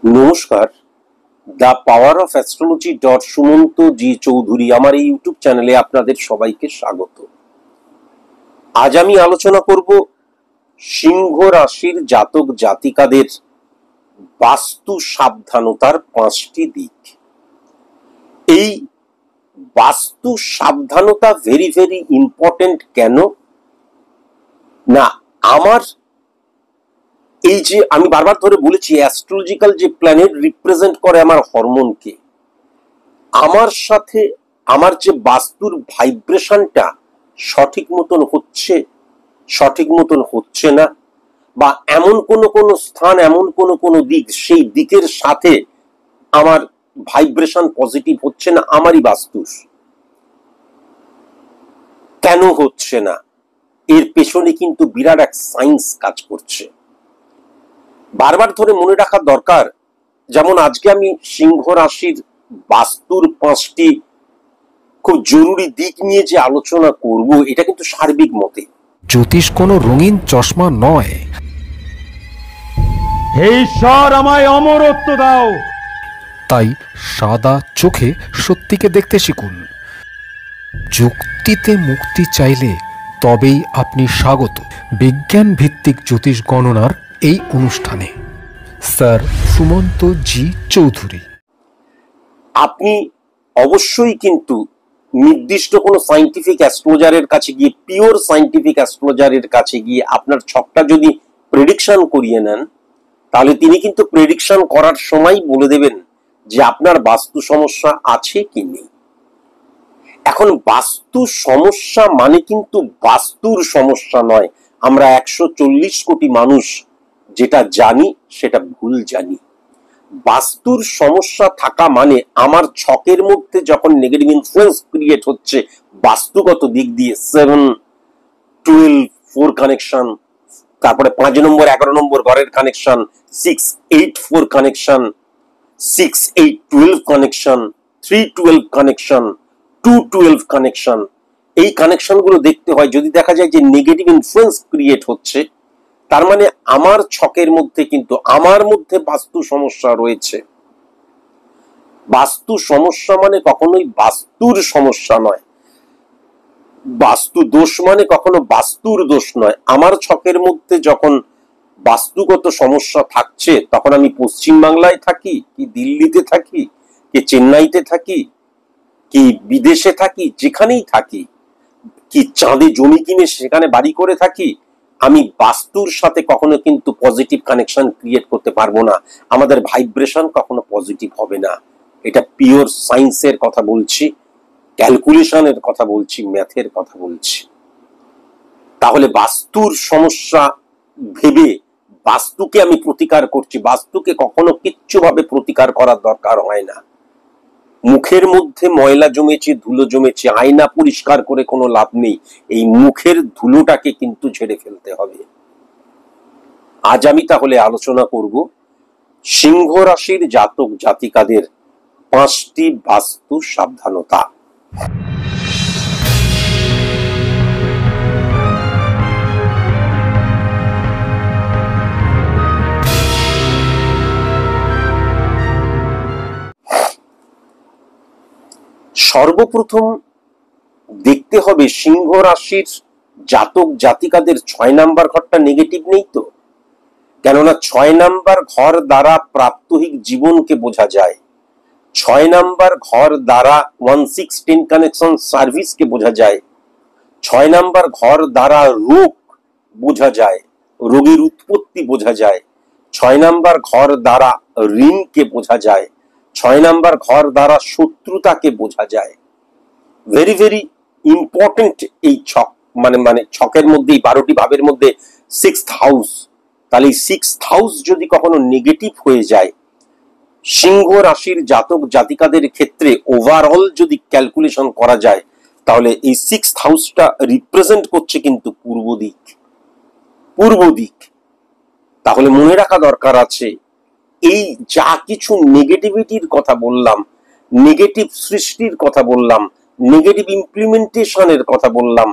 নমস্কার, the power of astrology dot Sumanta ji Chowdhury আমার এই ইউটিউব চ্যানেলে আপনাদের সবাইকে স্বাগত। আজ আমি আলোচনা করব সিংহ রাশির জাতক জাতিকাদের বাস্তু সাবধানতার 5টি দিক। এই বাস্তু সাবধানতা ভেরি ভেরি ইম্পর্টেন্ট। কেন না, আমার এই যে আমি বারবার ধরে বলেছি, অ্যাস্ট্রোলজিক্যাল যে প্ল্যানেট রিপ্রেজেন্ট করে আমার হরমোনকে, আমার সাথে আমার যে বাস্তুর ভাইব্রেশনটা সঠিক মতন হচ্ছে না, বা এমন কোন স্থান, এমন কোন দিক, সেই দিকের সাথে আমার ভাইব্রেশন পজিটিভ হচ্ছে না, আমারই বাস্তুর কেন হচ্ছে না, এর পেছনে কিন্তু বিরাট এক সায়েন্স কাজ করছে। বারবার ধরে মনে রাখা দরকার। যেমন আজকে আমি সিংহ রাশির বাস্তুর 5টি খুব জরুরি দিক নিয়ে যে আলোচনা করব, এটা কিন্তু সার্বিক মতে। জ্যোতিষ কোনো রঙিন চশমা নয়। হে ঈশ্বর, আমায় অমরত্ব দাও। তাই সাদা চোখে সত্যিকে দেখতে শিখুন। যুক্তিতে মুক্তি চাইলে তবেই আপনি স্বাগত বিজ্ঞান ভিত্তিক জ্যোতিষ গণনার এই অনুষ্ঠানে। স্যার সুমন্ত জি চৌধুরী। আপনি অবশ্যই কিন্তু নির্দিষ্ট কোনো সায়েন্টিফিক অ্যাস্ট্রোলজারের কাছে গিয়ে, পিওর সায়েন্টিফিক অ্যাস্ট্রোলজারের কাছে গিয়ে আপনার ছকটা যদি প্রেডিকশন করিয়ে নেন, তাহলে তিনি কিন্তু প্রেডিকশন করার সময় বলে দেবেন যে আপনার বাস্তু সমস্যা আছে কি নেই। এখন বাস্তু সমস্যা মানে কিন্তু বাস্তুর সমস্যা নয়। আমরা 140 কোটি মানুষ যেটা জানি সেটা ভুল জানি। বাস্তুর সমস্যা থাকা মানে আমার ছকের মধ্যে যখন নেগেটিভ ইনফ্লুয়েন্স ক্রিয়েট হচ্ছে বাস্তুগত দিক দিয়ে, 7, 12, 4 কানেকশন, তারপরে 5 নম্বর 11 নম্বর ঘরের connection, 6, 8, 4 connection, 6, 8, 12 connection, 3, 12 connection, 2, 12 connection, এই কানেকশন গুলো দেখতে হয়। যদি দেখা যায় যে নেগেটিভ ইনফ্লুয়েন্স ক্রিয়েট হচ্ছে, তার মানে আমার ছকের মধ্যে কিন্তু আমার মধ্যে বাস্তু সমস্যা রয়েছে। বাস্তু সমস্যা মানে কখনোই বাস্তুর সমস্যা নয়, বাস্তু দোষ মানে কখনো বাস্তুর দোষ নয়। আমার ছকের মধ্যে যখন বাস্তুগত সমস্যা থাকছে, তখন আমি পশ্চিম বাংলায় থাকি, কি দিল্লিতে থাকি, কি চেন্নাইতে থাকি, কি বিদেশে থাকি, যেখানেই থাকি, কি চাঁদে জমি কিনে সেখানে বাড়ি করে থাকি, আমি বাস্তুর সাথে কখনো কিন্তু পজিটিভ কানেকশন ক্রিয়েট করতে পারবো না। আমাদের ভাইব্রেশন কখনো পজিটিভ হবে না। এটা পিওর সায়েন্সের কথা বলছি, ক্যালকুলেশনের কথা বলছি, ম্যাথের কথা বলছি। তাহলে বাস্তুর সমস্যা ভেবে বাস্তুকে আমি প্রতিকার করছি, বাস্তুকে কখনো কিচ্ছু ভাবে প্রতিকার করার দরকার হয় না। মুখের মধ্যে ময়লা জমেছে, ধুলো জমেছে, আয়না পরিষ্কার করে কোনো লাভ নেই। এই মুখের ধুলোটাকে কিন্তু ঝেড়ে ফেলতে হবে। আজ আমি তাহলে আলোচনা করব সিংহ রাশির জাতক জাতিকাদের 5টি বাস্তু সাবধানতা। সর্বপ্রথম দেখতে হবে সিংহ রাশির জাতক জাতিকাদের 6 নাম্বার ঘরটা নেগেটিভ নেই তো। কেননা 6 নাম্বার ঘর দ্বারা প্রাত্যহিক জীবনকে বোঝা যায়, 6 নাম্বার ঘর দ্বারা 1, 6, 10 কানেকশন সার্ভিসকে বোঝা যায়, 6 নাম্বার ঘর দ্বারা রোগ বোঝা যায়, রোগের উৎপত্তি বোঝা যায়, 6 নাম্বার ঘর দ্বারা ঋণকে বোঝা যায়, 6 নাম্বার ঘর দ্বারা শত্রুতাকে বোঝা যায়। ভেরি ভেরি ইম্পর্টেন্ট এই ছক, মানে ছকের মধ্যে 12টি ভাবের মধ্যে 6th হাউস। তাহলে এই 6th হাউস যদি কখনো নেগেটিভ হয়ে যায়, সিংহ রাশির জাতক জাতিকাদের ক্ষেত্রে ওভারঅল যদি ক্যালকুলেশন করা যায়, তাহলে এই 6th হাউসটা রিপ্রেজেন্ট করছে কিন্তু পূর্ব দিক। তাহলে মনে রাখা দরকার আছে, এই যা কিছু নেগেটিভিটির কথা বললাম, নেগেটিভ সৃষ্টির কথা বললাম, নেগেটিভ ইমপ্লিমেন্টেশনের কথা বললাম,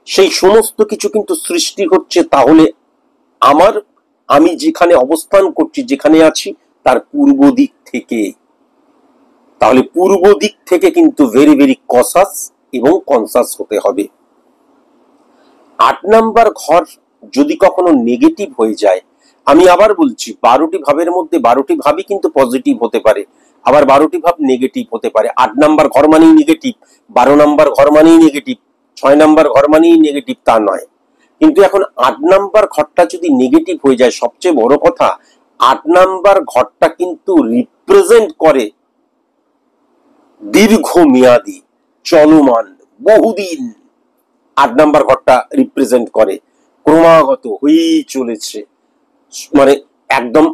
সেই সমস্ত কিছু কিন্তু সৃষ্টি হচ্ছে তাহলে আমি যেখানে অবস্থান করছি, যেখানে আছি, তার পূর্ব দিক থেকে। তাহলে পূর্ব দিক থেকে কিন্তু ভেরি ভেরি কসাস এবং কনসাস হতে হবে। 8 নাম্বার ঘর যদি কখনো নেগেটিভ হয়ে যায়, আমি আবার বলছি 12টি ভাবের মধ্যে 12টি ভাবই কিন্তু পজিটিভ হতে পারে, আবার 12টি ভাব নেগেটিভ হতে পারে। 8 নাম্বার ঘর মানেই নেগেটিভ, 12 নাম্বার ঘর মানেই নেগেটিভ, 6 নাম্বার ঘর মানেই নেগেটিভ তা নয়। কিন্তু এখন 8 নাম্বার ঘরটা যদি নেগেটিভ হয়ে যায়, সবচেয়ে বড় কথা 8 নাম্বার ঘরটা কিন্তু রিপ্রেজেন্ট করে দীর্ঘমেয়াদী, চলমান, বহুদিন। 8 নাম্বার ঘরটা রিপ্রেজেন্ট করে ক্রমাগত হয়েই চলেছে, মানে একদম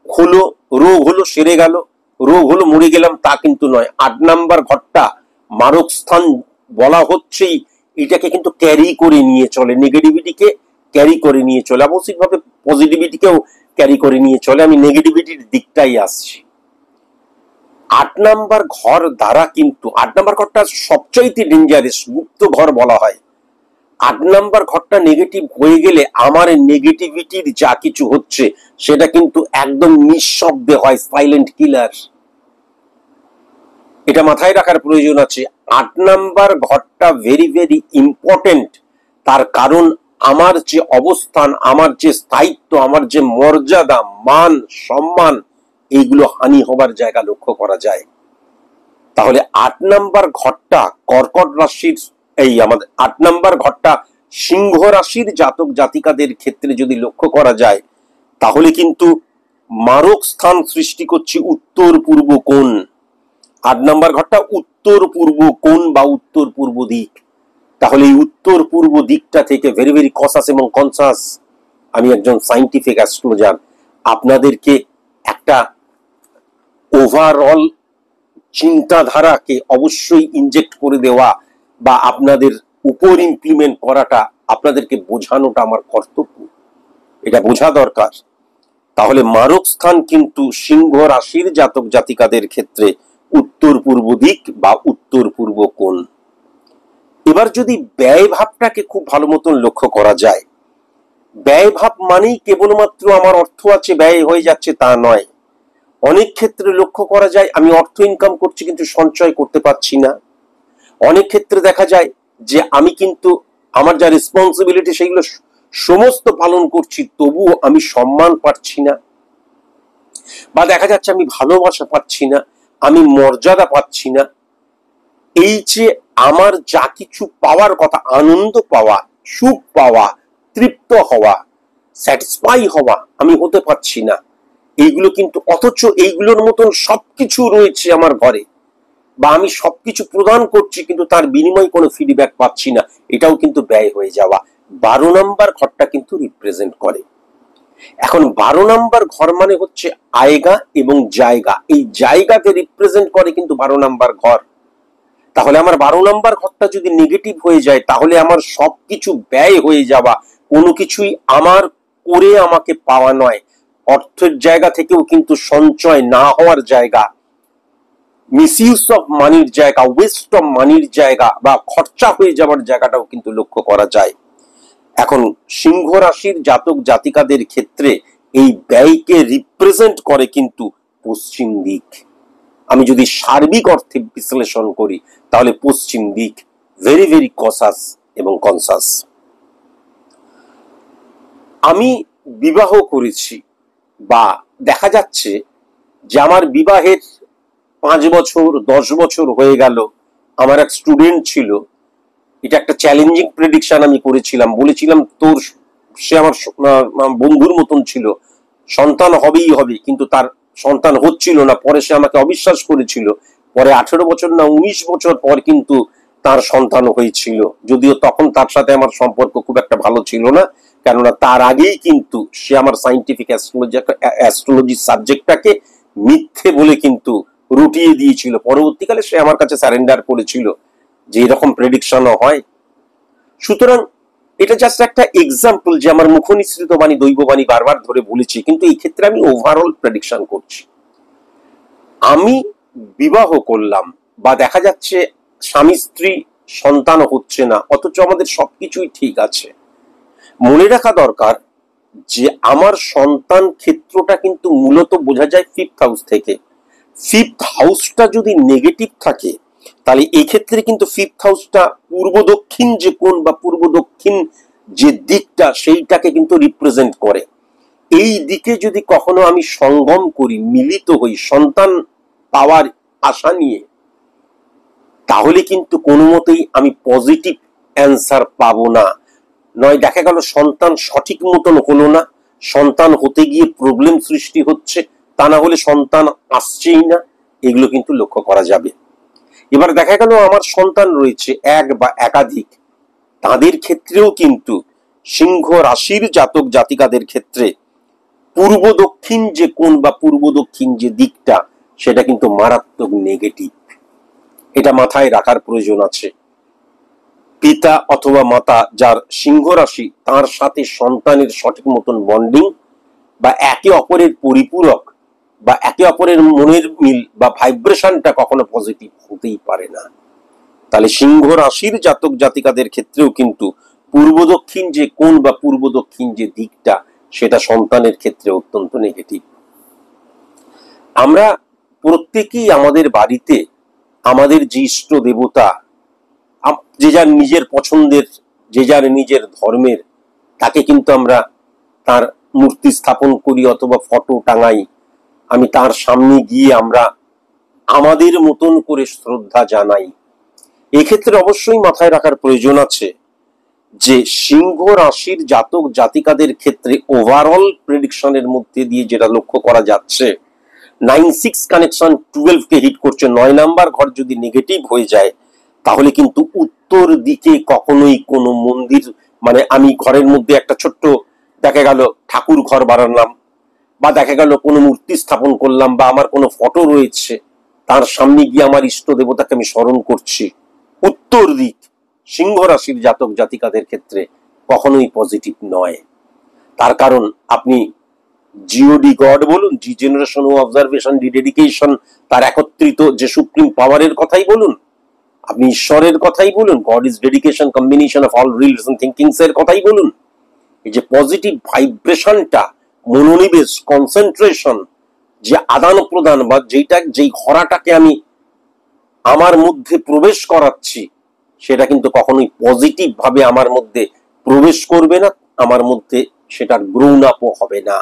হলো রোগ হলো সেরে গেল, রোগ হলো মরে গেলাম তা কিন্তু নয়। 8 নাম্বার ঘরটা মারক স্থান বলা হচ্ছেই এটাকে কিন্তু ক্যারি করে নিয়ে চলে, নেগেটিভিটিকে ক্যারি করে নিয়ে চলে, আবশ্যিকভাবে পজিটিভিটিকেও ক্যারি করে নিয়ে চলে। আমি নেগেটিভিটির দিকটাই আসছি। 8 নাম্বার ঘর দ্বারা কিন্তু 8 নাম্বার ঘরটা সবচাইতে ডেঞ্জারাস, গুপ্ত ঘর বলা হয়। 8 নাম্বার ঘরটা নেগেটিভ হয়ে গেলে আমার নেগেটিভিটির যা কিছু হচ্ছে সেটা কিন্তু একদম নিঃশব্দে হয়, সাইলেন্ট কিলার। এটা মাথায় রাখার প্রয়োজন আছে। 8 নাম্বার ঘরটা ভেরি ভেরি ইম্পর্টেন্ট, তার কারণ আমার যে অবস্থান, আমার যে স্থায়িত্ব, আমার যে মর্যাদা, মান, সম্মান, এইগুলো হানি হবার জায়গা লক্ষ্য করা যায়। তাহলে 8 নাম্বার ঘরটা কর্কট রাশির, এই আমাদের 8 নাম্বার ঘরটা সিংহ রাশির জাতক জাতিকাদের ক্ষেত্রে যদি লক্ষ্য করা যায়, তাহলে কিন্তু মারক স্থান সৃষ্টি করছে উত্তর পূর্ব কোণ। 8 নাম্বার ঘরটা উত্তর পূর্ব কোণ বা উত্তর পূর্ব দিক। তাহলে এই উত্তর পূর্ব দিকটা থেকে ভেরি ভেরি কসাস এবং কনসাস, আমি একজন সাইন্টিফিক অ্যাস্ট্রোলজার, আপনাদেরকে একটা ওভারঅল চিন্তাধারাকে অবশ্যই ইনজেক্ট করে দেওয়া বা আপনাদের উপর ইমপ্লিমেন্ট করাটা, আপনাদেরকে বোঝানোটা আমার কর্তব্য, এটা বোঝা দরকার। তাহলে মারক স্থান কিন্তু সিংহ রাশির জাতক জাতিকাদের ক্ষেত্রে উত্তর পূর্ব দিক বা উত্তর পূর্ব কোণ। এবার যদি ব্যয় ভাবটাকে খুব ভালো মতন লক্ষ্য করা যায়, ব্যয় ভাব মানেই কেবলমাত্র আমার অর্থ আছে ব্যয় হয়ে যাচ্ছে তা নয়। অনেক ক্ষেত্রে লক্ষ্য করা যায় আমি অর্থ ইনকাম করছি কিন্তু সঞ্চয় করতে পারছি না। অনেক ক্ষেত্রে দেখা যায় যে আমি কিন্তু আমার যা রেসপন্সিবিলিটি সেগুলো সমস্ত পালন করছি, তবুও আমি সম্মান পাচ্ছি না, বা দেখা যাচ্ছে আমি ভালোবাসা পাচ্ছি না, আমি মর্যাদা পাচ্ছি না। এই যে আমার যা কিছু পাওয়ার কথা, আনন্দ পাওয়া, সুখ পাওয়া, তৃপ্ত হওয়া, স্যাটিসফাই হওয়া, আমি হতে পারছি না। এইগুলো কিন্তু, অথচ এইগুলোর মতন সবকিছু রয়েছে আমার ঘরে, বা আমি সবকিছু প্রদান করছি কিন্তু তার বিনিময়ে কোনো ফিডব্যাক পাচ্ছি না, এটাও কিন্তু ব্যয় হয়ে যাওয়া। 12 নাম্বার ঘরটা কিন্তু রিপ্রেজেন্ট করে। এখন 12 নাম্বার ঘর মানে হচ্ছে আয়গা এবং জায়গা, এই জায়গাকে রিপ্রেজেন্ট করে কিন্তু 12 নাম্বার ঘর। তাহলে আমার 12 নাম্বার ঘরটা যদি নেগেটিভ হয়ে যায়, তাহলে আমার সবকিছু ব্যয় হয়ে যাওয়া, কোনো কিছুই আমার করে আমাকে পাওয়া নয়, অর্থের জায়গা থেকেও কিন্তু সঞ্চয় না হওয়ার জায়গা, মিসইউজ অফ মানির জায়গা, ওয়েস্ট অফ মানির জায়গা বা খরচা হয়ে যাওয়ার জায়গাটাও কিন্তু লক্ষ্য করা যায়। এখন সিংহ রাশির জাতক জাতিকাদের ক্ষেত্রে এই ব্যয়কে রিপ্রেজেন্ট করে কিন্তু পশ্চিম দিক। আমি যদি সার্বিক অর্থে বিশ্লেষণ করি তাহলে পশ্চিম দিক ভেরি ভেরি কসাস এবং কনসাস। আমি বিবাহ করেছি, বা দেখা যাচ্ছে যে আমার বিবাহের 5 বছর 10 বছর হয়ে গেল, আমার এক স্টুডেন্ট ছিল, এটা একটা চ্যালেঞ্জিং প্রেডিকশন আমি করেছিলাম, বলেছিলাম তোর, সে আমার বন্ধুর মতন ছিল, সন্তান হবেই হবে, কিন্তু তার সন্তান হচ্ছিল না। পরে সে আমাকে অবিশ্বাস করেছিল, পরে 18 বছর না 19 বছর পর কিন্তু তার সন্তান হয়েছিল, যদিও তখন তার সাথে আমার সম্পর্ক খুব একটা ভালো ছিল না, কেননা তার আগেই কিন্তু সে আমার সাইন্টিফিক অ্যাস্ট্রোলজি সাবজেক্টটাকে মিথ্যে বলে কিন্তু রুটিয়ে দিয়েছিল। পরবর্তীকালে সে আমার কাছে সারেন্ডার করেছিল যে এরকম প্রেডিকশনও হয়। সুতরাং এটা জাস্ট একটা এক্সাম্পল যে আমার মুখনিসৃত বাণী দৈববাণী বারবার ধরে বলেছি, কিন্তু এই ক্ষেত্রে আমি ওভারঅল প্রেডিকশন করছি। আমি বিবাহ করলাম, বা দেখা যাচ্ছে স্বামী স্ত্রী সন্তান হচ্ছে না, অথচ আমাদের সবকিছুই ঠিক আছে। মনে রাখা দরকার যে আমার সন্তান ক্ষেত্রটা কিন্তু মূলত বোঝা যায় ফিফথ হাউস থেকে। ফিফথ হাউসটা যদি নেগেটিভ থাকে তাহলে এই ক্ষেত্রে কিন্তু ফিফথ হাউসটা পূর্ব দক্ষিণ যে কোণ বা পূর্ব দক্ষিণ যে দিকটা সেইটাকে কিন্তু রিপ্রেজেন্ট করে। এই দিকে যদি কখনো আমি সঙ্গম করি, মিলিত হই সন্তান পাওয়ার আশা নিয়ে, তাহলে কিন্তু কোনো মতেই আমি পজিটিভ অ্যান্সার পাবো না। নয় দেখা গেল সন্তান সঠিক মতন হলো না, সন্তান হতে গিয়ে প্রবলেম সৃষ্টি হচ্ছে, তা না হলে সন্তান আসছেই না, এগুলো কিন্তু লক্ষ্য করা যাবে। এবার দেখা গেল আমার সন্তান রয়েছে এক বা একাধিক, তাদের ক্ষেত্রেও কিন্তু সিংহ রাশির জাতক জাতিকাদের ক্ষেত্রে পূর্ব দক্ষিণ যে কোণ বা পূর্ব দক্ষিণ যে দিকটা সেটা কিন্তু মারাত্মক নেগেটিভ। এটা মাথায় রাখার প্রয়োজন আছে। পিতা অথবা মাতা যার সিংহ রাশি, তার সাথে সন্তানের সঠিক মতন বন্ডিং বা একে অপরের পরিপূরক বা একে অপরের মনের মিল বা ভাইব্রেশনটা কখনো পজিটিভ হতেই পারে না। তাহলে সিংহ রাশির জাতক জাতিকাদের ক্ষেত্রেও কিন্তু পূর্ব দক্ষিণ যে কোণ বা পূর্ব দক্ষিণ যে দিকটা সেটা সন্তানের ক্ষেত্রে অত্যন্ত নেগেটিভ। আমরা প্রত্যেকেই আমাদের বাড়িতে আমাদের যে ইষ্ট দেবতা, যে যার নিজের পছন্দের, যে যার নিজের ধর্মের, তাকে কিন্তু আমরা তার মূর্তি স্থাপন করি অথবা ফটো টাঙাই। আমি তার সামনে গিয়ে আমরা আমাদের মতন করে শ্রদ্ধা জানাই। এক্ষেত্রে অবশ্যই মাথায় রাখার প্রয়োজন আছে যে সিংহ রাশির জাতক জাতিকাদের ক্ষেত্রে ওভারঅল প্রেডিকশনের মধ্যে দিয়ে যেটা লক্ষ্য করা যাচ্ছে, 9-6 কানেকশন 12 কে হিট করছে। 9 নাম্বার ঘর যদি নেগেটিভ হয়ে যায় তাহলে কিন্তু উত্তর দিকে কখনোই কোনো মন্দির, মানে আমি ঘরের মধ্যে একটা ছোট্ট দেখা গেল ঠাকুর ঘর বানালাম বা দেখা গেল কোনো মূর্তি স্থাপন করলাম বা আমার কোনো ফটো রয়েছে, তার সামনে গিয়ে আমার ইষ্ট দেবতাকে আমি স্মরণ করছি, উত্তর দিক সিংহ রাশির জাতক জাতিকাদের ক্ষেত্রে কখনোই পজিটিভ নয়। তার কারণ আপনি জিওডি গড বলুন, জি জেনারেশন ও অবজারভেশন, ডি ডেডিকেশন, তার একত্রিত যে সুপ্রিম পাওয়ারের কথাই বলুন, আপনি ঈশ্বরের কথাই বলুন, God is dedication combination of all reels and thinkings এর কথাই বলুন, এই যে পজিটিভ ভাইব্রেশনটা, মনোনিবেশ, কনসেন্ট্রেশন, যে আদান প্রদান বা যেই ঘোড়াটাকে আমি আমার মধ্যে প্রবেশ করাচ্ছি, সেটা কিন্তু কখনোই পজিটিভ ভাবে আমার মধ্যে প্রবেশ করবে না, আমার মধ্যে সেটার গ্রোন আপও হবে না।